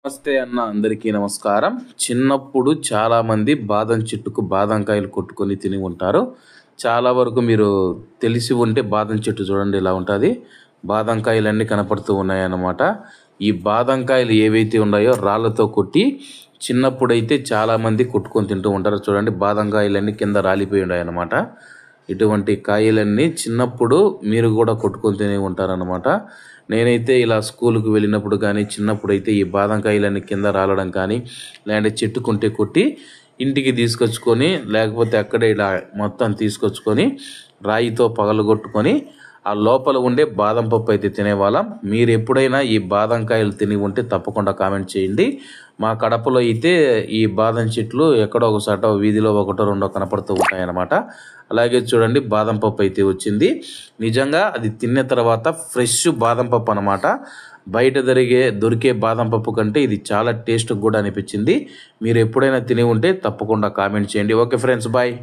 నమస్తే అన్న, అందరికీ నమస్కారం. చిన్నప్పుడు చాలా మంది బాదం చెట్టుకు బాదం కాయలు కొట్టుకొని తిని ఉంటారు. చాలా వరకు మీరు తెలిసి ఉంటే బాదం చెట్టు చూడండి ఇలా ఉంటుంది. బాదం కాయలన్నీ కనపడుతూ ఉన్నాయన్నమాట. ఈ బాదం కాయలు ఏవైతే ఉన్నాయో రాళ్ళతో కొట్టి చిన్నప్పుడైతే చాలా మంది కొట్టుకొని తింటూ ఉంటారు. చూడండి, బాదం కాయలన్నీ కింద రాలిపోయి ఉన్నాయన్నమాట. ఇటువంటి కాయలన్నీ చిన్నప్పుడు మీరు కూడా కొట్టుకొని తిని ఉంటారన్నమాట. నేనైతే ఇలా స్కూల్కి వెళ్ళినప్పుడు కానీ చిన్నప్పుడు అయితే ఈ బాదం కాయలన్నీ కింద రాలడం కానీ లేదంటే చెట్టుకుంటే కొట్టి ఇంటికి తీసుకొచ్చుకొని లేకపోతే అక్కడే ఇలా మొత్తం తీసుకొచ్చుకొని రాయితో పగలగొట్టుకొని ఆ లోపల ఉండే బాదం పప్పు అయితే తినేవాళ్ళం. మీరు ఎప్పుడైనా ఈ బాదం కాయలు తిని ఉంటే తప్పకుండా కామెంట్ చేయండి. మా కడపలో అయితే ఈ బాదం చెట్లు ఎక్కడో ఒకసాట వీధిలో ఒకటో రెండో కనపడుతూ ఉంటాయన్నమాట. అలాగే చూడండి, బాదం పప్పు అయితే వచ్చింది. నిజంగా అది తిన్న తర్వాత ఫ్రెష్ బాదం పప్పు అనమాట. బయట దొరికే బాదం పప్పు కంటే ఇది చాలా టేస్ట్ కూడా అనిపించింది. మీరు ఎప్పుడైనా తిని ఉంటే తప్పకుండా కామెంట్ చేయండి. Okay friends, bye.